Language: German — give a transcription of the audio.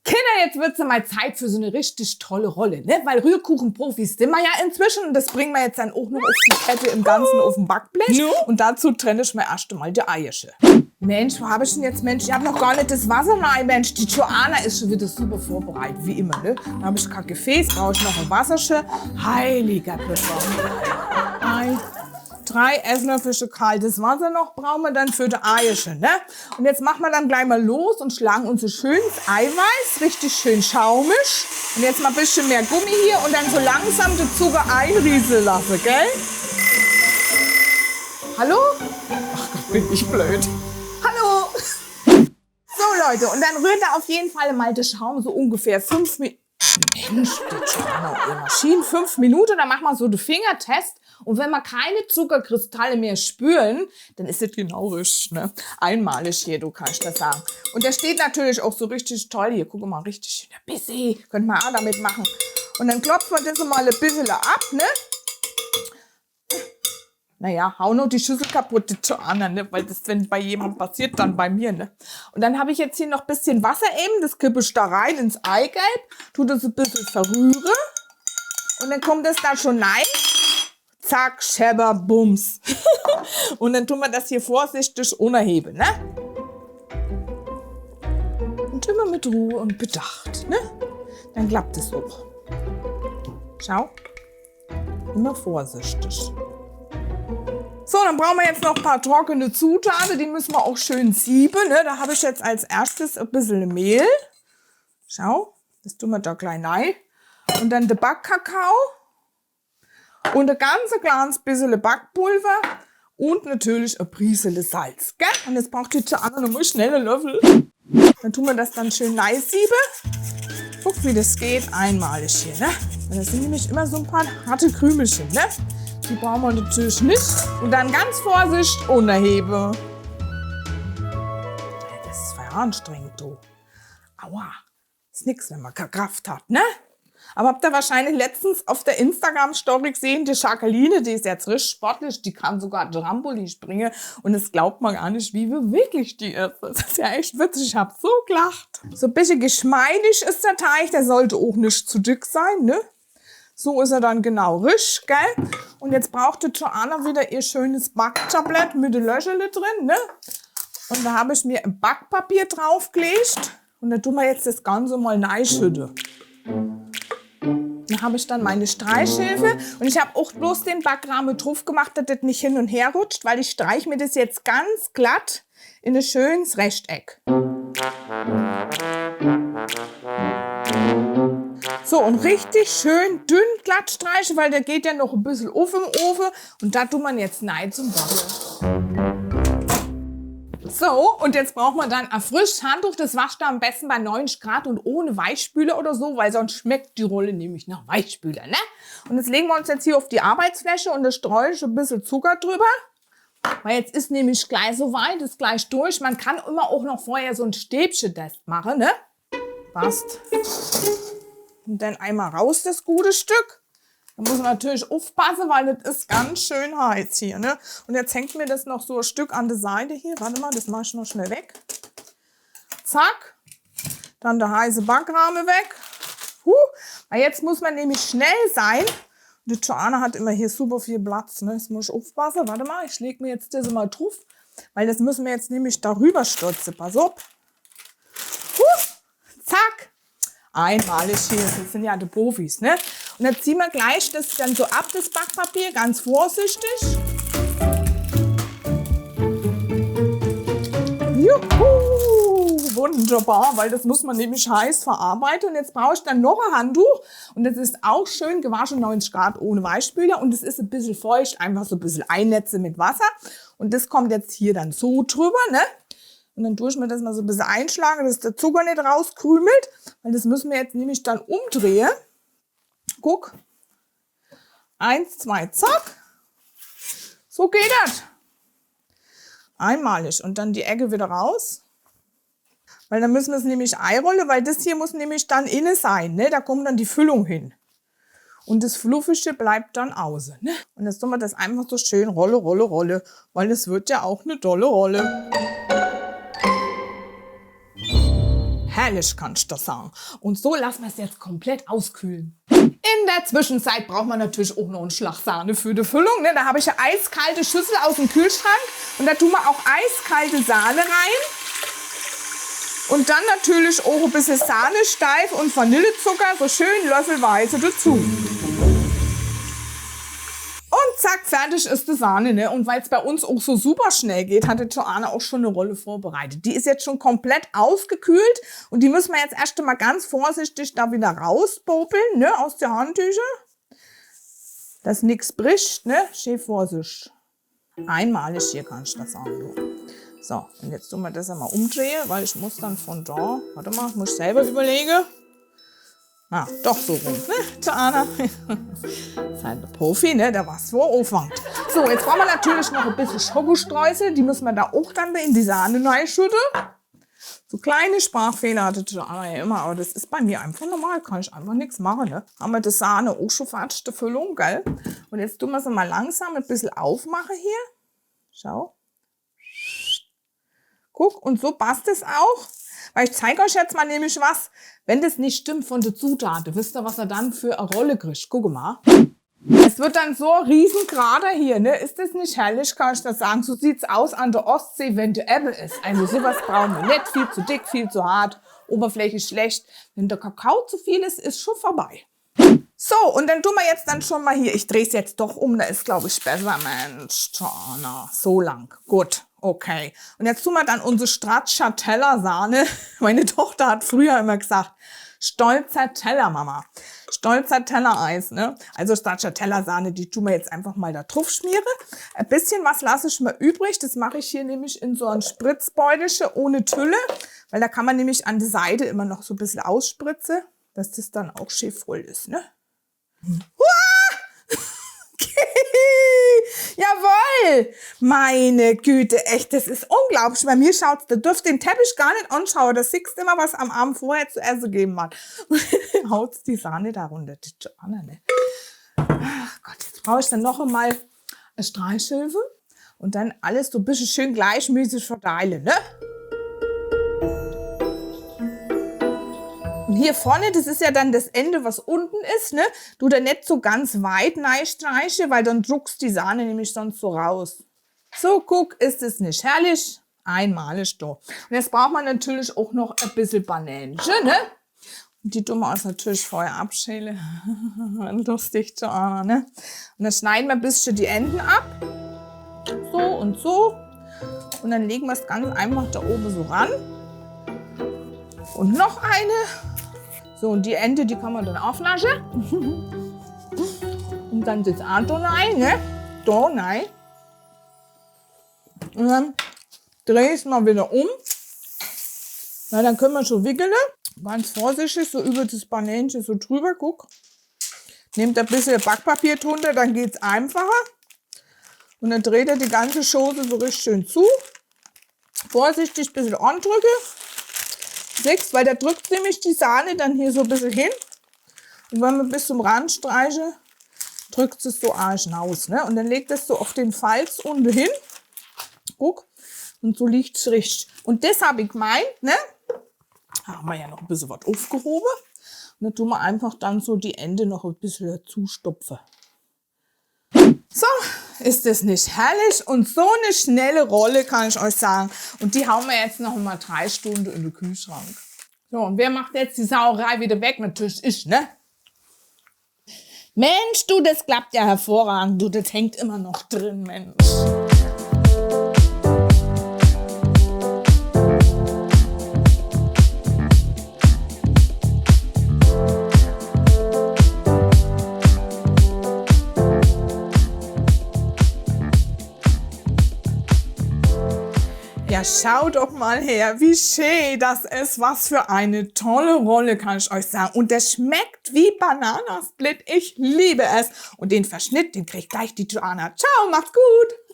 Kinder, jetzt wird's ja mal Zeit für so eine richtig tolle Rolle, ne? Weil Rührkuchenprofis sind wir ja inzwischen und das bringen wir jetzt dann auch noch auf die Kette im Ganzen auf dem Backblech. No. Und dazu trenne ich mir erst einmal die Eiersche. Mensch, wo habe ich denn jetzt, Mensch, ich habe noch gar nicht das Wasser rein, Mensch. Die Joanna ist schon wieder super vorbereitet, wie immer, ne? Dann habe ich kein Gefäß, brauche ich noch ein Wassersche. Heiliger Bitter. 3 Esslöffel kaltes Wasser noch brauchen wir dann für die Eiersche, ne? Und jetzt machen wir dann gleich mal los und schlagen uns so schön Eiweiß, richtig schön schaumig. Und jetzt mal ein bisschen mehr Gummi hier und dann so langsam den Zucker einrieseln lassen, gell? Hallo? Ach Gott, bin ich blöd. Hallo? So Leute, und dann rührt er auf jeden Fall mal den Schaum so ungefähr 5 Minuten. Mensch, die Joanna, ihr Maschinen, 5 Minuten, dann machen wir so den Fingertest. Und wenn wir keine Zuckerkristalle mehr spüren, dann ist das genau richtig, ne? Einmalig hier, du kannst das sagen. Und der steht natürlich auch so richtig toll. Hier, guck mal, richtig schön. Ein bisschen, könnt man auch damit machen. Und dann klopft man das mal ein bisschen ab, ne? Naja, hau noch die Schüssel kaputt, die Joanna, ne? Weil das, wenn bei jemandem passiert, dann bei mir, ne? Und dann habe ich jetzt hier noch ein bisschen Wasser eben. Das kippe ich da rein ins Eigelb. Tu das ein bisschen verrühre. Und dann kommt das da schon rein. Zack, Schäber, Bums. Und dann tun wir das hier vorsichtig unerheben, ne? Und immer mit Ruhe und Bedacht, ne? Dann klappt es auch. Schau. Immer vorsichtig. So, dann brauchen wir jetzt noch ein paar trockene Zutaten. Die müssen wir auch schön sieben, ne? Da habe ich jetzt als erstes ein bisschen Mehl. Schau, das tun wir da gleich rein. Und dann der Backkakao. Und ein ganz kleines bisschen Backpulver und natürlich ein Prise Salz. Gell? Und jetzt braucht die Joanna noch mal schnell einen Löffel. Dann tun wir das dann schön sieben. Guck, wie das geht. Einmalig hier. Ne? Und das sind nämlich immer so ein paar harte Krümelchen. Ne? Die brauchen wir natürlich nicht. Und dann ganz vorsichtig unterheben. Das ist voll anstrengend, du. Aua. Ist nix, wenn man keine Kraft hat, ne? Aber habt ihr wahrscheinlich letztens auf der Instagram-Story gesehen, die Jacqueline, die ist jetzt richtig sportlich, die kann sogar Trampolin springen und das glaubt man gar nicht, wie beweglich die ist. Das ist ja echt witzig, ich hab so gelacht. So ein bisschen geschmeidig ist der Teig, der sollte auch nicht zu dick sein, ne? So ist er dann genau richtig, gell? Und jetzt braucht die Joanna wieder ihr schönes Backtablett mit den Löchele drin, ne? Und da habe ich mir ein Backpapier draufgelegt und da tun wir jetzt das Ganze mal reinschütten. Dann habe ich dann meine Streichhilfe und ich habe auch bloß den Backrahmen drauf gemacht, dass das nicht hin und her rutscht, weil ich streiche mir das jetzt ganz glatt in ein schönes Rechteck. So, und richtig schön dünn glatt streichen, weil der geht ja noch ein bisschen auf im Ofen und da tut man jetzt rein zum Backen. So, und jetzt braucht man dann ein frisches Handtuch. Das wascht ihr am besten bei 90 Grad und ohne Weichspüler oder so, weil sonst schmeckt die Rolle nämlich nach Weichspüler, ne? Und das legen wir uns jetzt hier auf die Arbeitsfläche und da streue ich ein bisschen Zucker drüber. Weil jetzt ist nämlich gleich so weit, ist gleich durch. Man kann immer auch noch vorher so ein Stäbchen-Test machen, ne? Passt. Und dann einmal raus das gute Stück. Da muss man natürlich aufpassen, weil das ist ganz schön heiß hier, ne? Und jetzt hängt mir das noch so ein Stück an der Seite hier. Warte mal, das mache ich noch schnell weg. Zack. Dann der heiße Backrahmen weg. Weil jetzt muss man nämlich schnell sein. Die Joanna hat immer hier super viel Platz, ne? Jetzt muss ich aufpassen. Warte mal, ich lege mir jetzt das mal drauf. Weil das müssen wir jetzt nämlich darüber stürzen. Pass auf. Zack. Einmalig hier. Das sind ja die Profis, ne? Und dann ziehen wir gleich das dann so ab, das Backpapier, ganz vorsichtig. Juhu! Wunderbar, weil das muss man nämlich heiß verarbeiten. Und jetzt brauche ich dann noch ein Handtuch. Und das ist auch schön gewaschen, 90 Grad ohne Weichspüler. Und es ist ein bisschen feucht, einfach so ein bisschen einnetze mit Wasser. Und das kommt jetzt hier dann so drüber, ne? Und dann tue ich mir das mal so ein bisschen einschlagen, dass der Zucker nicht rauskrümelt. Weil das müssen wir jetzt nämlich dann umdrehen. Guck. 1, 2, zack. So geht das. Einmalig. Und dann die Ecke wieder raus. Weil dann müssen wir es nämlich einrollen, weil das hier muss nämlich dann innen sein. Ne? Da kommt dann die Füllung hin. Und das Fluffige bleibt dann außen. Ne? Und jetzt tun wir das einfach so schön Rolle, Rolle, Rolle. Weil es wird ja auch eine tolle Rolle. herrlich, kann ich das sagen. Und so lassen wir es jetzt komplett auskühlen. In der Zwischenzeit braucht man natürlich auch noch einen Schlag Sahne für die Füllung. Ne? Da habe ich eine eiskalte Schüssel aus dem Kühlschrank und da tun wir auch eiskalte Sahne rein. Und dann natürlich auch ein bisschen Sahne steif und Vanillezucker, so schön löffelweise dazu. Und zack, fertig ist die Sahne. Ne? Und weil es bei uns auch so super schnell geht, hatte Joanna auch schon eine Rolle vorbereitet. Die ist jetzt schon komplett ausgekühlt und die müssen wir jetzt erst mal ganz vorsichtig da wieder rauspopeln, ne? Aus der Handtücher. Dass nichts bricht, ne? Schön Vorsicht. Einmalig hier kann ich das sagen. So, und jetzt tun wir das einmal umdrehen, weil ich muss dann von da, warte mal, muss ich selber überlegen. Ah, doch so rum, ne, Joanna? Seid der Profi, ne, der was vor Aufwand. So, jetzt brauchen wir natürlich noch ein bisschen Schokostreusel, die müssen wir da auch dann in die Sahne reinschütten. So kleine Sprachfehler hatte Joanna ja immer, aber das ist bei mir einfach normal, kann ich einfach nichts machen, ne. Haben wir die Sahne auch schon fertig, die Füllung, gell? Und jetzt tun wir sie mal langsam ein bisschen aufmachen hier. Schau. Guck, und so passt es auch. Weil ich zeige euch jetzt mal nämlich was, wenn das nicht stimmt von der Zutaten. Wisst ihr, was er dann für eine Rolle kriegt? Guck mal. Es wird dann so riesengrader hier, ne? Ist das nicht herrlich, kann ich das sagen? So sieht's aus an der Ostsee, wenn die Ebbe ist. Also sowas brauchen wir nicht. Viel zu dick, viel zu hart, Oberfläche schlecht. Wenn der Kakao zu viel ist schon vorbei. So, und dann tun wir jetzt dann schon mal hier. Ich drehe es jetzt doch um, da ist, glaube ich, besser. Mensch, Joanna, so lang. Gut. Okay. Und jetzt tun wir dann unsere Stracciatella-Sahne. Meine Tochter hat früher immer gesagt, stolzer Teller, Mama. Stolzer Teller-Eis, ne? Also Stracciatella-Sahne, die tun wir jetzt einfach mal da drauf schmieren. Ein bisschen was lasse ich mir übrig. Das mache ich hier nämlich in so ein Spritzbeutelchen ohne Tülle. Weil da kann man nämlich an der Seite immer noch so ein bisschen ausspritzen, dass das dann auch schön voll ist, ne? Jawohl! Meine Güte, echt, das ist unglaublich. Bei mir schaut's, da dürft den Teppich gar nicht anschauen. Da siehst du immer, was am Abend vorher zu essen gegeben hat. Haut's die Sahne da runter. Die Joanna, ne? Ach Gott, jetzt brauche ich dann noch einmal eine Streichhilfe und dann alles so ein bisschen schön gleichmäßig verteilen, ne? Und hier vorne, das ist ja dann das Ende, was unten ist, ne? Du da nicht so ganz weit streiche, weil dann druckst die Sahne nämlich sonst so raus. So, guck, ist es nicht herrlich? Einmalig da. Und jetzt braucht man natürlich auch noch ein bisschen Bananche, ne? Und die tun wir uns natürlich vorher abschälen. Lustig, Joanna, ne? Und dann schneiden wir ein bisschen die Enden ab. So und so. Und dann legen wir es ganz einfach da oben so ran. Und noch eine. So, und die Ende, die kann man dann aufnaschen. Und dann das auch da rein, ne? Da rein. Und dann drehe ich es mal wieder um. Na, dann können wir schon wickeln. Ganz vorsichtig, so über das Bananchen so drüber, guck. Nehmt ein bisschen Backpapier drunter, dann geht es einfacher. Und dann dreht ihr die ganze Chose so richtig schön zu. Vorsichtig ein bisschen andrücken. Siehst, weil da drückt nämlich die Sahne dann hier so ein bisschen hin. Und wenn man bis zum Rand streiche, drückt es so arg hinaus. Ne? Und dann legt es so auf den Falz unten hin. Guck. Und so liegt es richtig. Und das habe ich gemeint, ne? Da haben wir ja noch ein bisschen was aufgehoben. Und dann tun wir einfach dann so die Ende noch ein bisschen dazu stopfen. So, ist das nicht herrlich? Und so eine schnelle Rolle kann ich euch sagen. Und die hauen wir jetzt noch mal 3 Stunden in den Kühlschrank. So, und wer macht jetzt die Sauerei wieder weg? Natürlich ich, ne? Mensch, du, das klappt ja hervorragend. Du, das hängt immer noch drin, Mensch. Ja, schaut doch mal her, wie schön das ist. Was für eine tolle Rolle, kann ich euch sagen. Und das schmeckt wie Bananasplit. Ich liebe es. Und den Verschnitt, den kriegt gleich die Joanna. Ciao, macht's gut.